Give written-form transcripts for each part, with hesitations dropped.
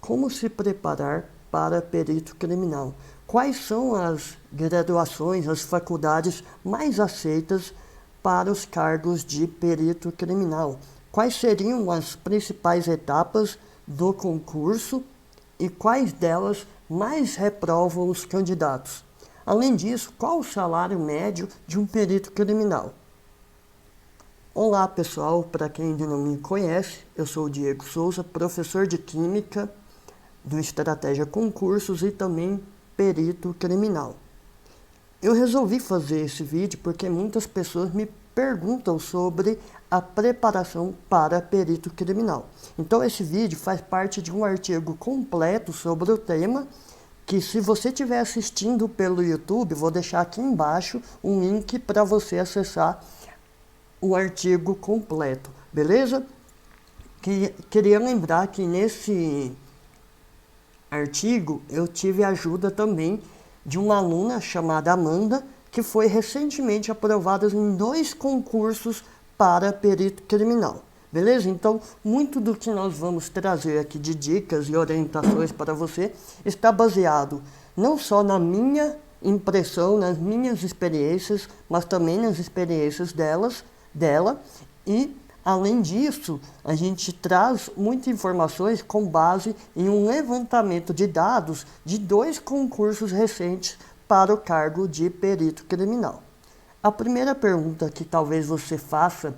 como se preparar para perito criminal. Quais são as graduações, as faculdades mais aceitas para os cargos de perito criminal? Quais seriam as principais etapas do concurso e quais delas mais reprovam os candidatos? Além disso, qual o salário médio de um perito criminal? Olá pessoal, para quem ainda não me conhece, eu sou o Diego Souza, professor de Química do Estratégia Concursos e também perito criminal. Eu resolvi fazer esse vídeo porque muitas pessoas me perguntam sobre a preparação para perito criminal. Então esse vídeo faz parte de um artigo completo sobre o tema, que se você estiver assistindo pelo YouTube, vou deixar aqui embaixo um link para você acessar o artigo completo, beleza? Queria lembrar que nesse artigo eu tive a ajuda também de uma aluna chamada Amanda, que foi recentemente aprovada em 2 concursos para perito criminal, beleza? Então, muito do que nós vamos trazer aqui de dicas e orientações para você está baseado não só na minha impressão, nas minhas experiências, mas também nas experiências dela, e além disso, a gente traz muitas informações com base em um levantamento de dados de 2 concursos recentes para o cargo de perito criminal. A primeira pergunta que talvez você faça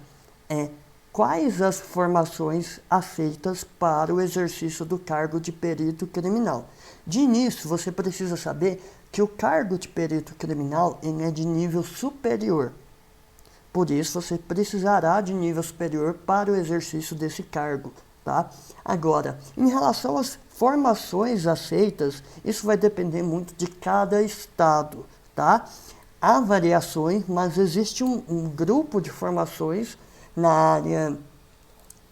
é: quais as formações aceitas para o exercício do cargo de perito criminal? De início, você precisa saber que o cargo de perito criminal ele é de nível superior. Por isso, você precisará de nível superior para o exercício desse cargo, tá? Agora, em relação às formações aceitas, isso vai depender muito de cada estado, tá? Há variações, mas existe um grupo de formações na área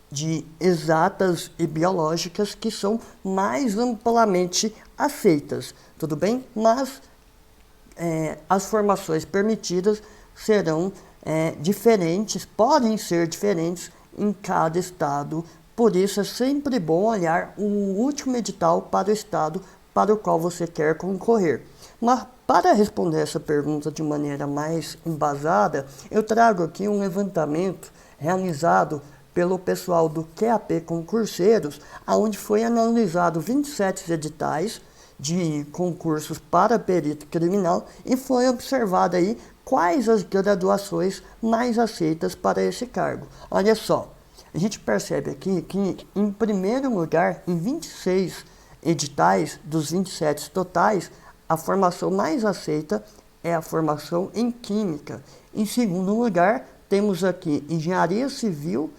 de exatas e biológicas que são mais amplamente aceitas, tudo bem? Mas as formações permitidas serão diferentes, podem ser diferentes em cada estado. Por isso é sempre bom olhar o último edital para o estado para o qual você quer concorrer. Mas para responder essa pergunta de maneira mais embasada, eu trago aqui um levantamento realizado pelo pessoal do QAP Concurseiros, onde foi analisado 27 editais de concursos para perito criminal e foi observado aí quais as graduações mais aceitas para esse cargo. Olha só, a gente percebe aqui que, em primeiro lugar, em 26 editais dos 27 totais, a formação mais aceita é a formação em Química. Em segundo lugar, temos aqui Engenharia Civil,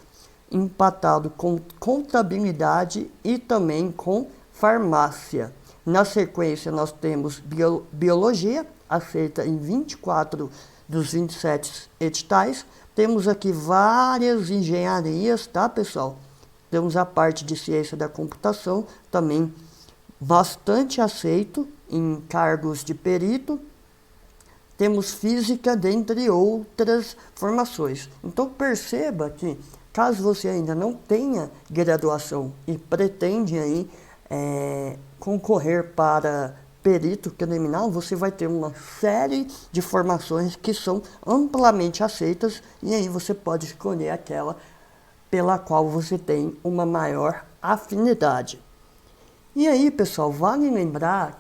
empatado com Contabilidade e também com Farmácia. Na sequência, nós temos Biologia, aceita em 24 dos 27 editais. Temos aqui várias engenharias, tá, pessoal? Temos a parte de Ciência da Computação, também bastante aceito em cargos de perito. Temos Física, dentre outras formações. Então, perceba que, caso você ainda não tenha graduação e pretende aí concorrer para perito criminal, você vai ter uma série de formações que são amplamente aceitas e aí você pode escolher aquela pela qual você tem uma maior afinidade. E aí, pessoal, vale lembrar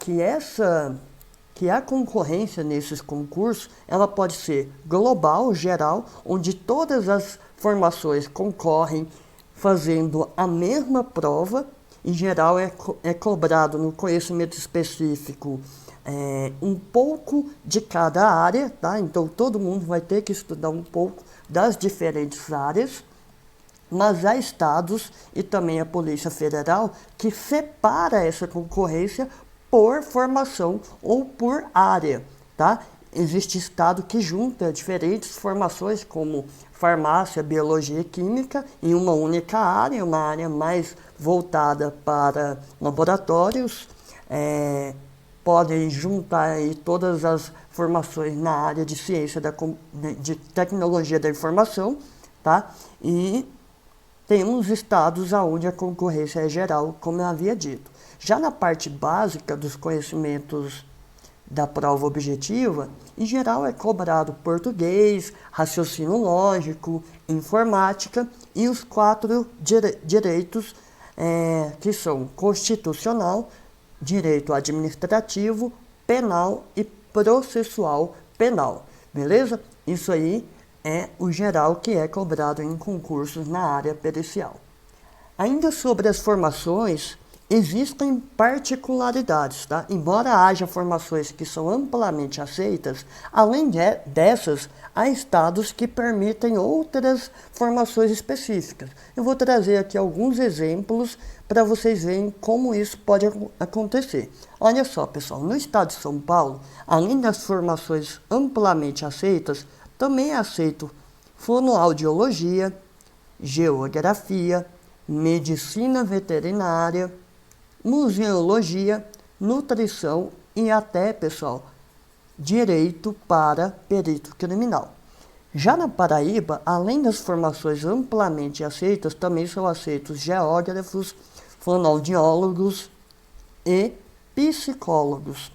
que a concorrência nesses concursos, ela pode ser global, geral, onde todas as formações concorrem fazendo a mesma prova. Em geral, é cobrado no conhecimento específico um pouco de cada área, tá? Então, todo mundo vai ter que estudar um pouco das diferentes áreas, mas há estados e também a Polícia Federal que separa essa concorrência por formação ou por área, tá? Existe estado que junta diferentes formações como farmácia, biologia e química em uma única área, uma área mais voltada para laboratórios. Podem juntar aí todas as formações na área de ciência de tecnologia da informação, tá? E temos estados onde a concorrência é geral, como eu havia dito. Já na parte básica dos conhecimentos da prova objetiva, em geral é cobrado português, raciocínio lógico, informática e os 4 direitos que são constitucional, direito administrativo, penal e processual penal. Beleza? Isso aí é o geral que é cobrado em concursos na área pericial. Ainda sobre as formações, existem particularidades, tá? Embora haja formações que são amplamente aceitas, além dessas, há estados que permitem outras formações específicas. Eu vou trazer aqui alguns exemplos para vocês verem como isso pode acontecer. Olha só, pessoal, no estado de São Paulo, além das formações amplamente aceitas, também é aceito fonoaudiologia, geografia, medicina veterinária, museologia, nutrição e até, pessoal, direito para perito criminal. Já na Paraíba, além das formações amplamente aceitas, também são aceitos geógrafos, fonoaudiólogos e psicólogos.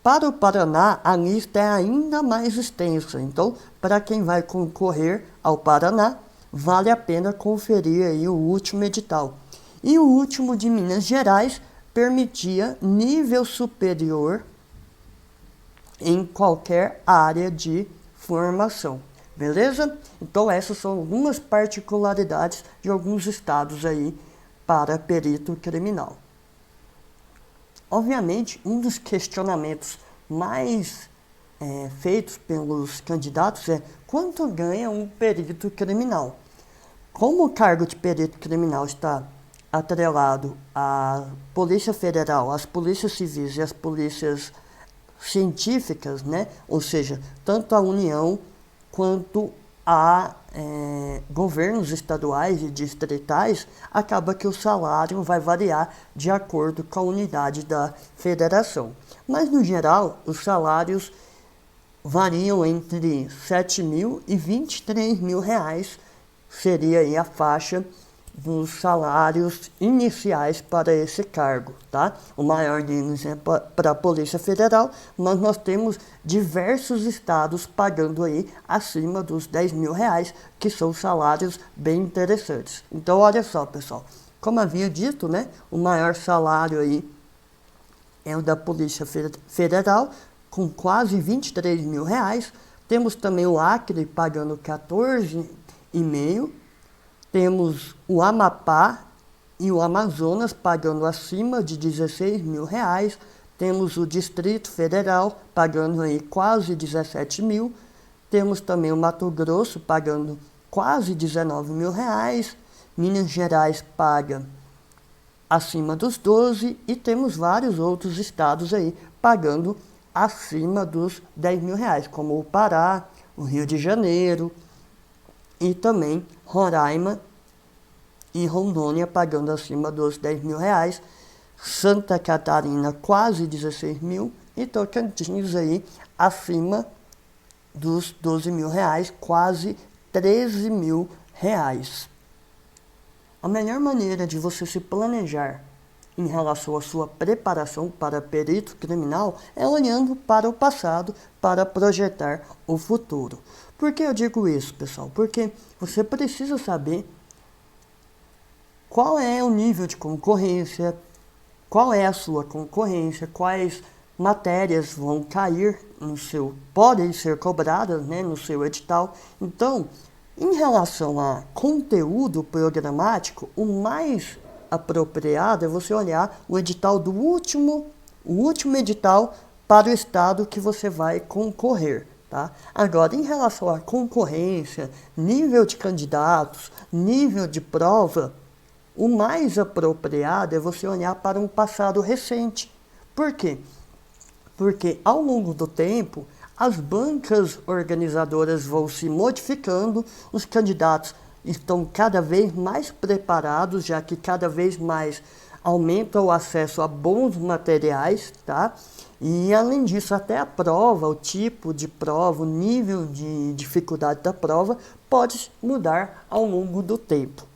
Para o Paraná, a lista é ainda mais extensa, então, para quem vai concorrer ao Paraná, vale a pena conferir aí o último edital. E o último de Minas Gerais permitia nível superior em qualquer área de formação. Beleza? Então essas são algumas particularidades de alguns estados aí para perito criminal. Obviamente, um dos questionamentos mais feitos pelos candidatos é quanto ganha um perito criminal? Como o cargo de perito criminal está atrelado à Polícia Federal, às polícias civis e às polícias científicas, né? Ou seja, tanto a União quanto a governos estaduais e distritais, acaba que o salário vai variar de acordo com a unidade da federação. Mas, no geral, os salários variam entre 7 mil e 23 mil reais, seria aí a faixa dos salários iniciais para esse cargo, tá? O maior deles é para a Polícia Federal, mas nós temos diversos estados pagando aí acima dos 10 mil reais, que são salários bem interessantes. Então, olha só, pessoal, como havia dito, né, o maior salário aí é o da Polícia Federal, com quase 23 mil reais. Temos também o Acre pagando 14,5. Temos o Amapá e o Amazonas pagando acima de 16 mil reais. Temos o Distrito Federal pagando aí quase 17 mil. Temos também o Mato Grosso pagando quase 19 mil reais. Minas Gerais paga acima dos 12 e temos vários outros estados aí pagando acima dos 10 mil reais, como o Pará, o Rio de Janeiro e também Roraima e Rondônia pagando acima dos 10 mil reais, Santa Catarina quase 16 mil e Tocantins aí acima dos 12 mil reais, quase 13 mil reais. A melhor maneira de você se planejar em relação à sua preparação para perito criminal é olhando para o passado para projetar o futuro. Por que eu digo isso, pessoal? Porque você precisa saber qual é o nível de concorrência, qual é a sua concorrência, quais matérias vão cair podem ser cobradas, né, no seu edital. Então, em relação a conteúdo programático, o mais apropriado é você olhar o edital o último edital para o estado que você vai concorrer, tá? Agora, em relação à concorrência, nível de candidatos, nível de prova, o mais apropriado é você olhar para um passado recente. Por quê? Porque ao longo do tempo, as bancas organizadoras vão se modificando, os candidatos estão cada vez mais preparados, já que cada vez mais aumenta o acesso a bons materiais, tá? E além disso, até a prova, o tipo de prova, o nível de dificuldade da prova pode mudar ao longo do tempo.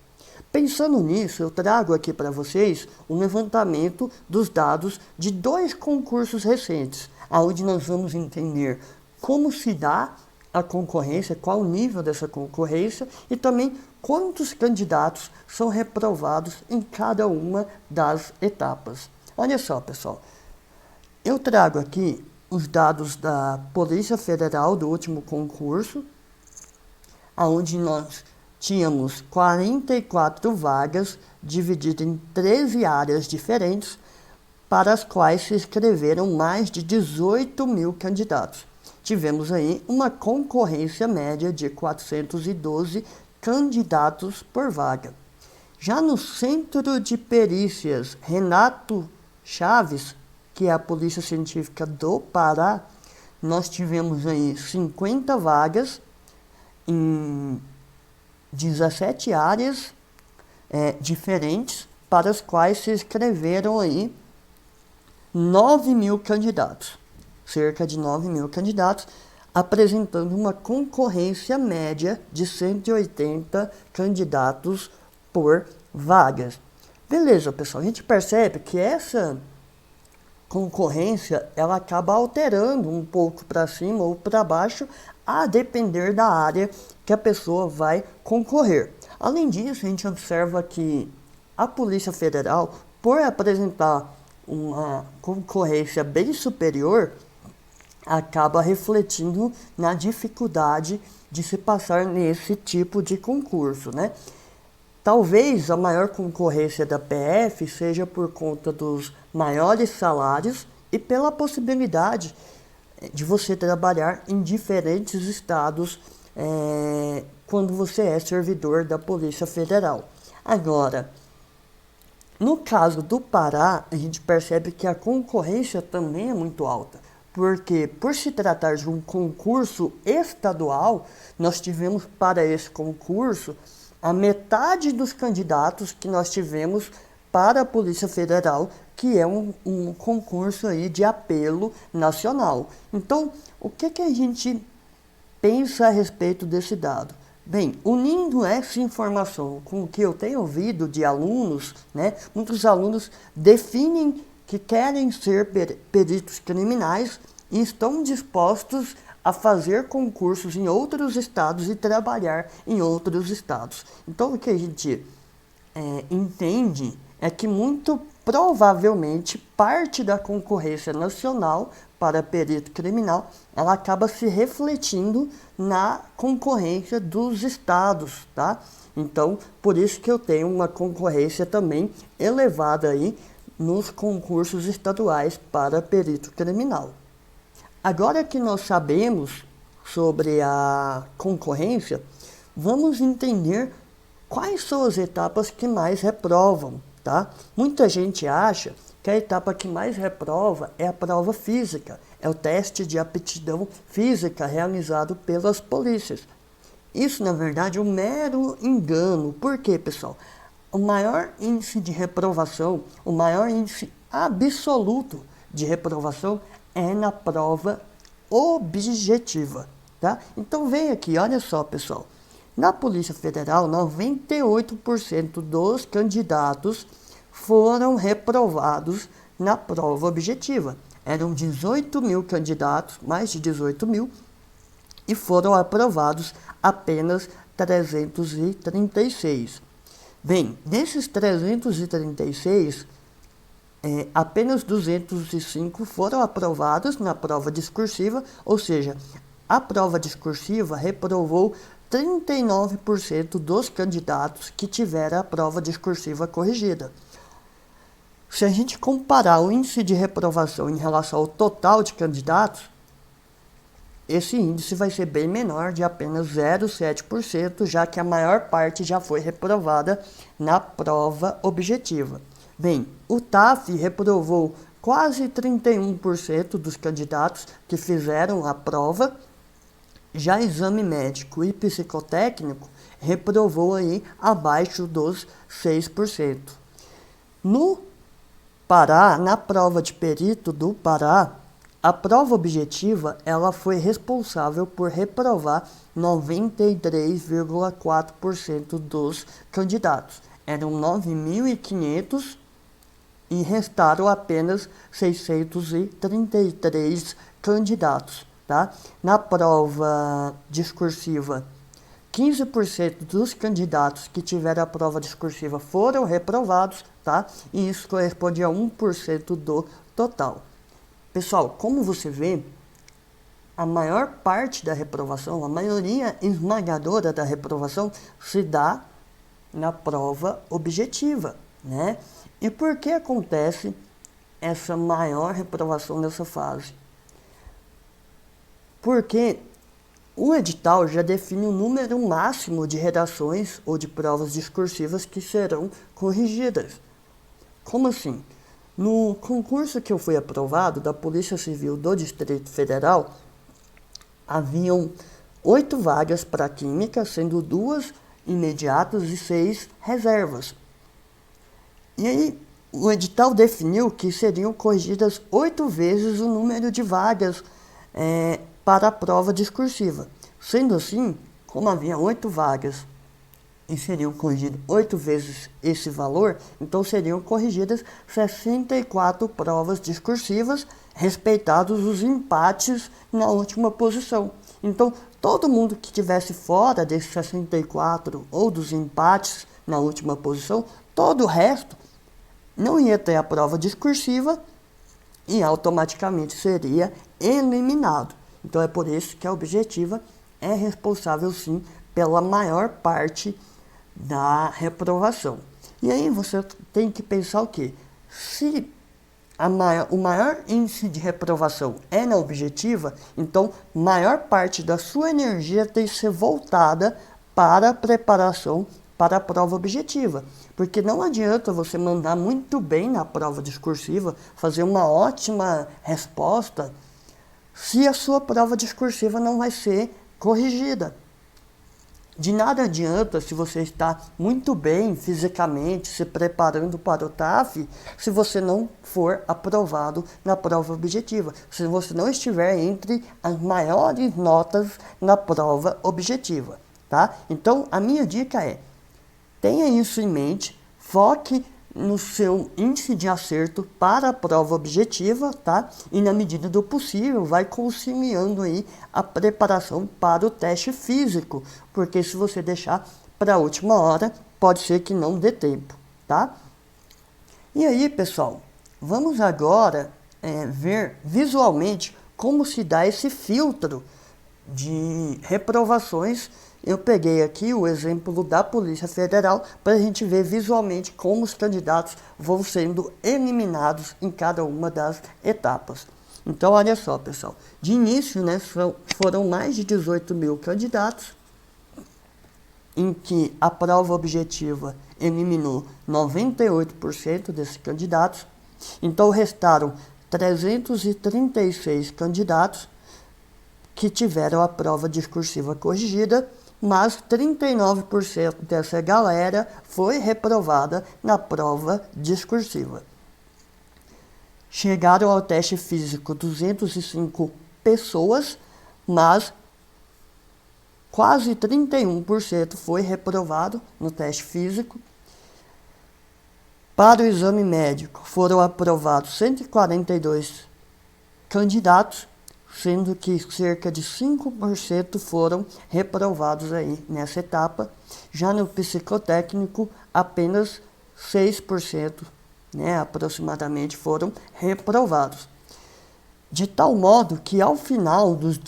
Pensando nisso, eu trago aqui para vocês um levantamento dos dados de 2 concursos recentes, onde nós vamos entender como se dá a concorrência, qual o nível dessa concorrência e também quantos candidatos são reprovados em cada uma das etapas. Olha só, pessoal, eu trago aqui os dados da Polícia Federal do último concurso, onde nós tínhamos 44 vagas divididas em 13 áreas diferentes, para as quais se inscreveram mais de 18 mil candidatos. Tivemos aí uma concorrência média de 412 candidatos por vaga. Já no Centro de Perícias Renato Chaves, que é a Polícia Científica do Pará, nós tivemos aí 50 vagas em 17 áreas diferentes, para as quais se inscreveram aí 9 mil candidatos, cerca de 9 mil candidatos, apresentando uma concorrência média de 180 candidatos por vagas. Beleza, pessoal, a gente percebe que essa concorrência ela acaba alterando um pouco para cima ou para baixo, a depender da área que a pessoa vai concorrer. Além disso, a gente observa que a Polícia Federal, por apresentar uma concorrência bem superior, acaba refletindo na dificuldade de se passar nesse tipo de concurso, né? Talvez a maior concorrência da PF seja por conta dos maiores salários e pela possibilidade de você trabalhar em diferentes estados quando você é servidor da Polícia Federal. Agora, no caso do Pará, a gente percebe que a concorrência também é muito alta, porque por se tratar de um concurso estadual, nós tivemos para esse concurso a metade dos candidatos que nós tivemos para a Polícia Federal, que é um concurso aí de apelo nacional. Então, o que a gente pensa a respeito desse dado? Bem, unindo essa informação com o que eu tenho ouvido de alunos, né, muitos alunos definem que querem ser peritos criminais e estão dispostos a fazer concursos em outros estados e trabalhar em outros estados. Então, o que a gente entende é que muito provavelmente parte da concorrência nacional para perito criminal, ela acaba se refletindo na concorrência dos estados, tá? Então, por isso que eu tenho uma concorrência também elevada aí nos concursos estaduais para perito criminal. Agora que nós sabemos sobre a concorrência, vamos entender quais são as etapas que mais reprovam, tá? Muita gente acha que a etapa que mais reprova é a prova física, é o teste de aptidão física realizado pelas polícias. Isso, na verdade, é um mero engano. Por quê, pessoal? O maior índice de reprovação, o maior índice absoluto de reprovação é na prova objetiva, tá? Então vem aqui, olha só, pessoal. Na Polícia Federal, 98% dos candidatos foram reprovados na prova objetiva. Eram 18 mil candidatos, mais de 18 mil, e foram aprovados apenas 336. Bem, desses 336, apenas 205 foram aprovados na prova discursiva, ou seja, a prova discursiva reprovou 39% dos candidatos que tiveram a prova discursiva corrigida. Se a gente comparar o índice de reprovação em relação ao total de candidatos, esse índice vai ser bem menor, de apenas 0,7%, já que a maior parte já foi reprovada na prova objetiva. Bem, o TAF reprovou quase 31% dos candidatos que fizeram a prova. Já exame médico e psicotécnico reprovou aí abaixo dos 6%. No Pará, na prova de perito do Pará, A prova objetiva, ela foi responsável por reprovar 93,4% dos candidatos. Eram 9.500 e restaram apenas 633 candidatos, tá? Na prova discursiva, 15% dos candidatos que tiveram a prova discursiva foram reprovados, tá? E isso corresponde a 1% do total. Pessoal, como você vê, a maior parte da reprovação, a maioria esmagadora da reprovação se dá na prova objetiva, né? E por que acontece essa maior reprovação nessa fase? Porque o edital já define o número máximo de redações ou de provas discursivas que serão corrigidas. Como assim? No concurso que eu fui aprovado da Polícia Civil do Distrito Federal, haviam 8 vagas para Química, sendo 2 imediatas e 6 reservas. E aí, o edital definiu que seriam corrigidas 8 vezes o número de vagas para a prova discursiva. Sendo assim, como havia 8 vagas e seriam corrigidas 8 vezes esse valor, então seriam corrigidas 64 provas discursivas, respeitados os empates na última posição. Então, todo mundo que estivesse fora desses 64 ou dos empates na última posição, todo o resto não ia ter a prova discursiva e automaticamente seria eliminado. Então, é por isso que a objetiva é responsável, sim, pela maior parte da reprovação. E aí você tem que pensar o quê? Se o maior índice de reprovação é na objetiva, então maior parte da sua energia tem que ser voltada para a preparação para a prova objetiva. Porque não adianta você mandar muito bem na prova discursiva, fazer uma ótima resposta, se a sua prova discursiva não vai ser corrigida. De nada adianta se você está muito bem fisicamente, se preparando para o TAF, se você não for aprovado na prova objetiva, se você não estiver entre as maiores notas na prova objetiva, tá? Então, a minha dica é, tenha isso em mente, foque no seu índice de acerto para a prova objetiva, tá? E na medida do possível, vai conciliando aí a preparação para o teste físico, porque se você deixar para a última hora, pode ser que não dê tempo, tá? E aí, pessoal, vamos agora ver visualmente como se dá esse filtro de reprovações. Eu peguei aqui o exemplo da Polícia Federal para a gente ver visualmente como os candidatos vão sendo eliminados em cada uma das etapas. Então, olha só, pessoal. De início, né, foram mais de 18 mil candidatos, em que a prova objetiva eliminou 98% desses candidatos. Então, restaram 336 candidatos que tiveram a prova discursiva corrigida, mas 39% dessa galera foi reprovada na prova discursiva. Chegaram ao teste físico 205 pessoas, mas quase 31% foi reprovado no teste físico. Para o exame médico, foram aprovados 142 candidatos, sendo que cerca de 5% foram reprovados aí nessa etapa. Já no psicotécnico, apenas 6%, né, aproximadamente, foram reprovados. De tal modo que, ao final dos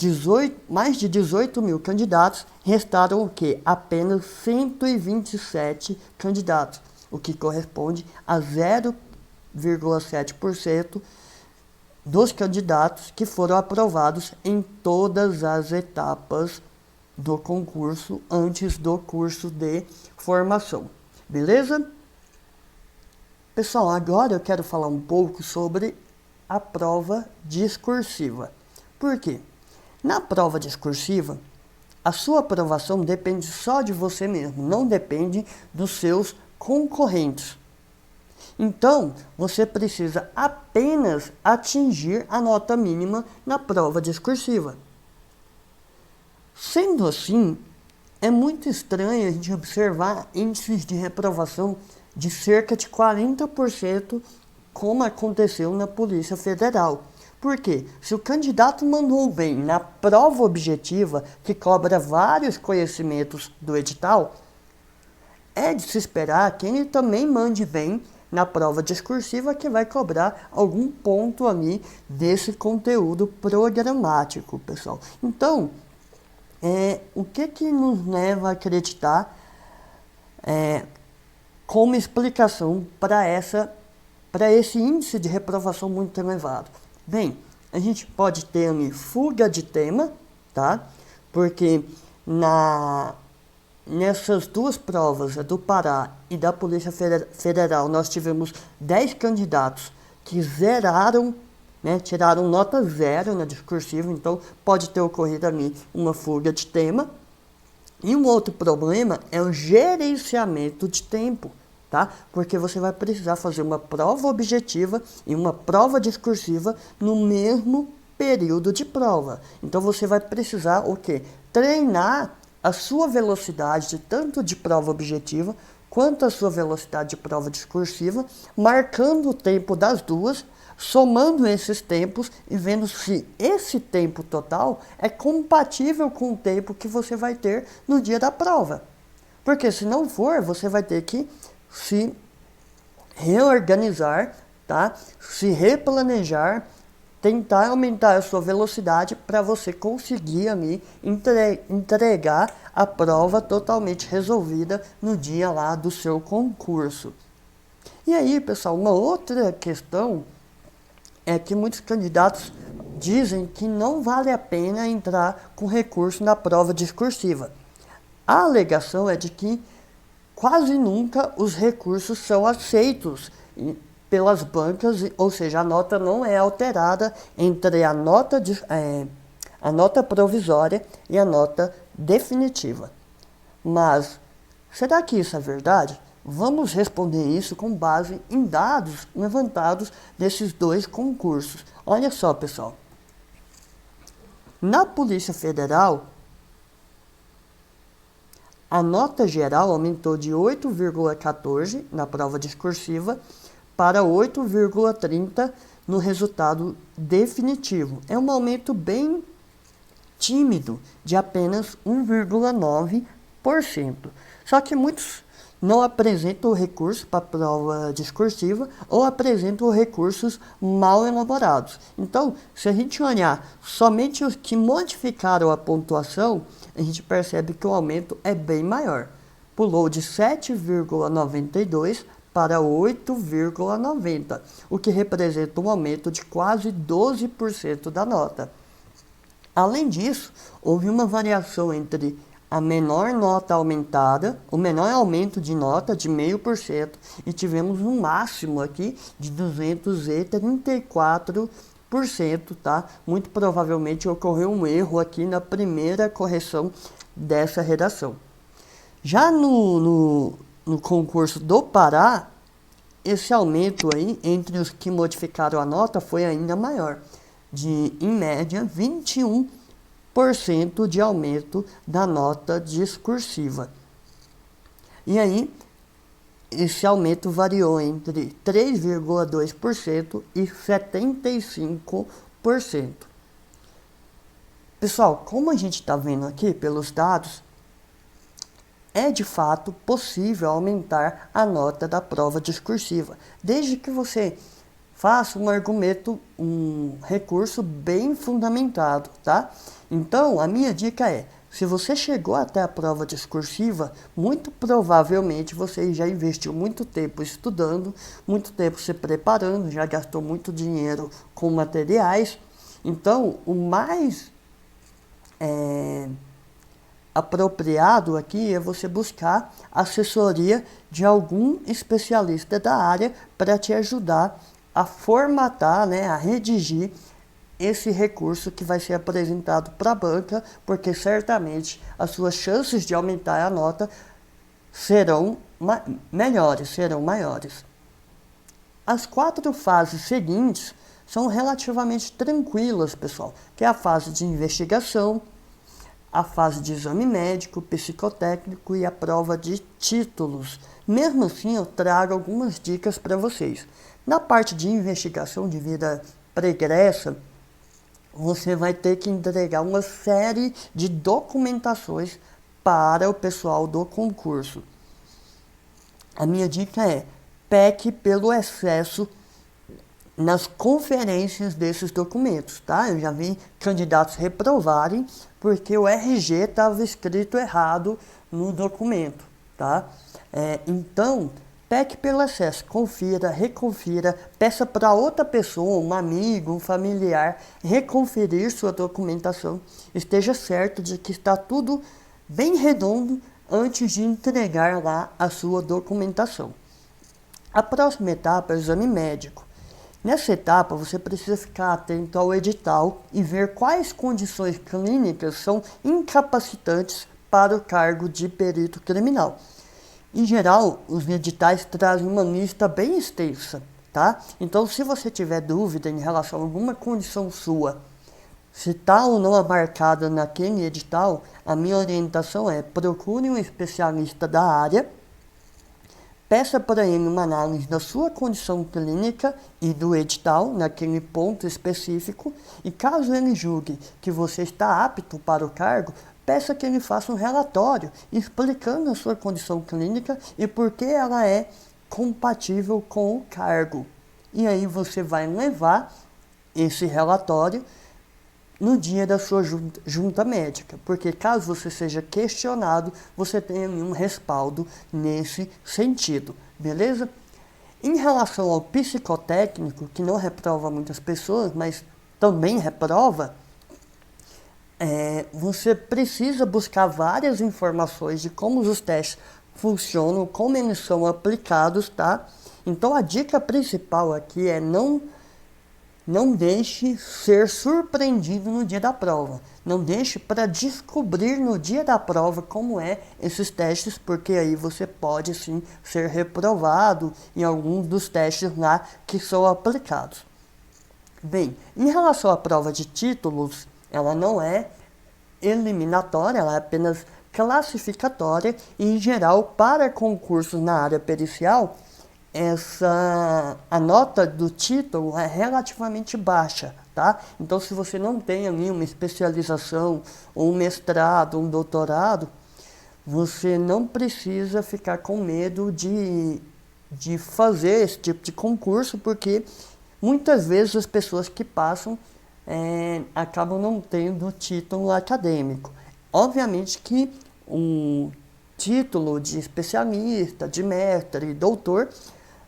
mais de 18 mil candidatos, restaram o quê? Apenas 127 candidatos, o que corresponde a 0,7% dos candidatos que foram aprovados em todas as etapas do concurso antes do curso de formação. Beleza? Pessoal, agora eu quero falar um pouco sobre a prova discursiva. Por quê? Na prova discursiva, a sua aprovação depende só de você mesmo, não depende dos seus concorrentes. Então, você precisa apenas atingir a nota mínima na prova discursiva. Sendo assim, é muito estranho a gente observar índices de reprovação de cerca de 40%, como aconteceu na Polícia Federal. Por quê? Se o candidato mandou bem na prova objetiva, que cobra vários conhecimentos do edital, é de se esperar que ele também mande bem na prova discursiva, que vai cobrar algum ponto ali desse conteúdo programático, pessoal. Então, o que nos leva a acreditar como explicação para esse índice de reprovação muito elevado? Bem, a gente pode ter ali fuga de tema, tá? Porque nessas duas provas, a do Pará e da Polícia Federal, nós tivemos 10 candidatos que zeraram, né, tiraram nota 0 na discursiva, então pode ter ocorrido ali uma fuga de tema. E um outro problema é o gerenciamento de tempo, tá? Porque você vai precisar fazer uma prova objetiva e uma prova discursiva no mesmo período de prova. Então você vai precisar o quê? Treinar a sua velocidade, tanto de prova objetiva quanto a sua velocidade de prova discursiva, marcando o tempo das duas, somando esses tempos e vendo se esse tempo total é compatível com o tempo que você vai ter no dia da prova. Porque se não for, você vai ter que se reorganizar, tá? Se replanejar, tentar aumentar a sua velocidade para você conseguir ali entregar a prova totalmente resolvida no dia lá do seu concurso. E aí, pessoal, uma outra questão é que muitos candidatos dizem que não vale a pena entrar com recurso na prova discursiva. A alegação é de que quase nunca os recursos são aceitos pelas bancas, ou seja, a nota não é alterada entre a nota provisória e a nota definitiva. Mas, será que isso é verdade? Vamos responder isso com base em dados levantados desses dois concursos. Olha só, pessoal. Na Polícia Federal, a nota geral aumentou de 8,14 na prova discursiva para 8,30 no resultado definitivo. É um aumento bem tímido, de apenas 1,9%. Só que muitos não apresentam o recurso para a prova discursiva ou apresentam recursos mal elaborados. Então, se a gente olhar somente os que modificaram a pontuação, a gente percebe que o aumento é bem maior. Pulou de 7,92 para 8,90, o que representa um aumento de quase 12% da nota. Além disso, houve uma variação entre a menor nota aumentada, o menor aumento de nota de 0,5%, e tivemos um máximo aqui de 234%, tá? Muito provavelmente ocorreu um erro aqui na primeira correção dessa redação. Já no concurso do Pará, esse aumento aí, entre os que modificaram a nota, foi ainda maior, de, em média, 21% de aumento da nota discursiva. E aí, esse aumento variou entre 3,2% e 75%. Pessoal, como a gente está vendo aqui pelos dados, é de fato possível aumentar a nota da prova discursiva, desde que você faça um argumento, um recurso bem fundamentado, tá? Então, a minha dica é, se você chegou até a prova discursiva, muito provavelmente você já investiu muito tempo estudando, muito tempo se preparando, já gastou muito dinheiro com materiais. Então, o mais apropriado aqui é você buscar assessoria de algum especialista da área para te ajudar a formatar, né, a redigir esse recurso que vai ser apresentado para a banca, porque certamente as suas chances de aumentar a nota serão maiores. As 4 fases seguintes são relativamente tranquilas, pessoal, que é a fase de investigação, a fase de exame médico, psicotécnico e a prova de títulos. Mesmo assim, eu trago algumas dicas para vocês. Na parte de investigação de vida pregressa, você vai ter que entregar uma série de documentações para o pessoal do concurso. A minha dica é: peque pelo excesso nas conferências desses documentos, tá? Eu já vi candidatos reprovarem porque o RG estava escrito errado no documento, tá? Então, peque pelo excesso, confira, reconfira, peça para outra pessoa, um amigo, um familiar, reconferir sua documentação. Esteja certo de que está tudo bem redondo antes de entregar lá a sua documentação. A próxima etapa é o exame médico. Nessa etapa, você precisa ficar atento ao edital e ver quais condições clínicas são incapacitantes para o cargo de perito criminal. Em geral, os editais trazem uma lista bem extensa, tá? Então, se você tiver dúvida em relação a alguma condição sua, se está ou não abarcada naquele edital, a minha orientação é: procure um especialista da área, peça para ele uma análise da sua condição clínica e do edital naquele ponto específico, e caso ele julgue que você está apto para o cargo, peça que ele faça um relatório explicando a sua condição clínica e por que ela é compatível com o cargo. E aí você vai levar esse relatório no dia da sua junta médica, porque caso você seja questionado, você tenha um respaldo nesse sentido, beleza? Em relação ao psicotécnico, que não reprova muitas pessoas, mas também reprova, você precisa buscar várias informações de como os testes funcionam, como eles são aplicados, tá? Então a dica principal aqui é não deixe ser surpreendido no dia da prova. Não deixe para descobrir no dia da prova como é esses testes, porque aí você pode sim ser reprovado em alguns dos testes lá que são aplicados. Bem, em relação à prova de títulos, ela não é eliminatória, ela é apenas classificatória e, em geral, para concursos na área pericial, a nota do título é relativamente baixa, tá? Então, se você não tem ali uma especialização, ou um mestrado, um doutorado, você não precisa ficar com medo de fazer esse tipo de concurso, porque muitas vezes as pessoas que passam acabam não tendo título acadêmico. Obviamente que um título de especialista, de mestre, doutor,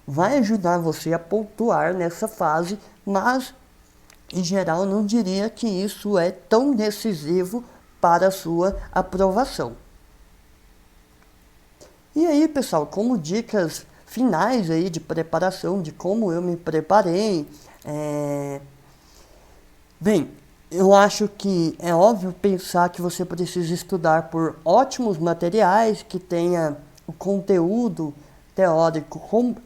vai ajudar você a pontuar nessa fase, mas em geral eu não diria que isso é tão decisivo para a sua aprovação. E aí, pessoal, como dicas finais aí de preparação, de como eu me preparei, bem, eu acho que é óbvio pensar que você precisa estudar por ótimos materiais, que tenha o conteúdo teórico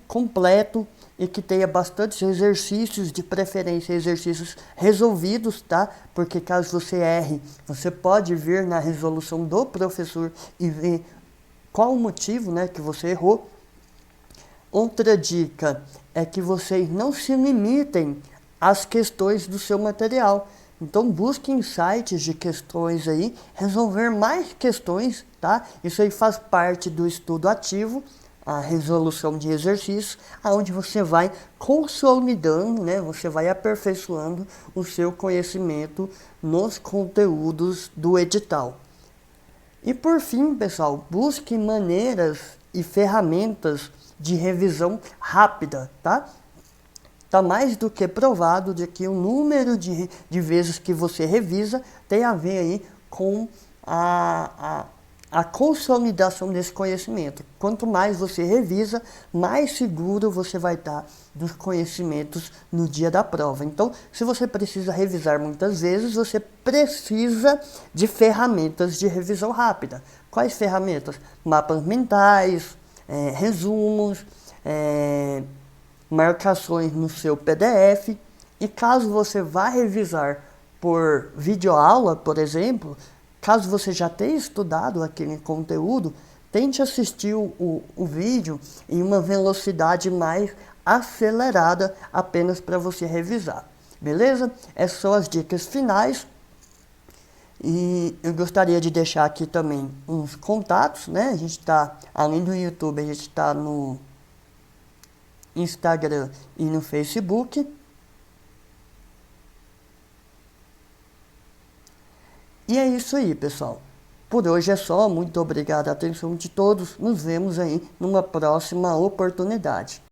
completo e que tenha bastantes exercícios, de preferência exercícios resolvidos, tá? Porque caso você erre, você pode vir na resolução do professor e ver qual o motivo, né, que você errou. Outra dica é que vocês não se limitem às questões do seu material. Então busquem sites de questões aí, resolver mais questões, tá? Isso aí faz parte do estudo ativo, a resolução de exercícios, onde você vai consolidando, né? Você vai aperfeiçoando o seu conhecimento nos conteúdos do edital. E por fim, pessoal, busque maneiras e ferramentas de revisão rápida, tá? Está mais do que provado de que o número de vezes que você revisa tem a ver aí com a consolidação desse conhecimento. Quanto mais você revisa, mais seguro você vai estar dos conhecimentos no dia da prova. Então, se você precisa revisar muitas vezes, você precisa de ferramentas de revisão rápida. Quais ferramentas? Mapas mentais, resumos, marcações no seu PDF. E caso você vá revisar por videoaula, por exemplo, caso você já tenha estudado aquele conteúdo, tente assistir o vídeo em uma velocidade mais acelerada apenas para você revisar. Beleza? Essas são as dicas finais. E eu gostaria de deixar aqui também uns contatos, né? A gente está, além do YouTube, a gente está no Instagram e no Facebook. E é isso aí, pessoal. Por hoje é só. Muito obrigado a atenção de todos. Nos vemos aí numa próxima oportunidade.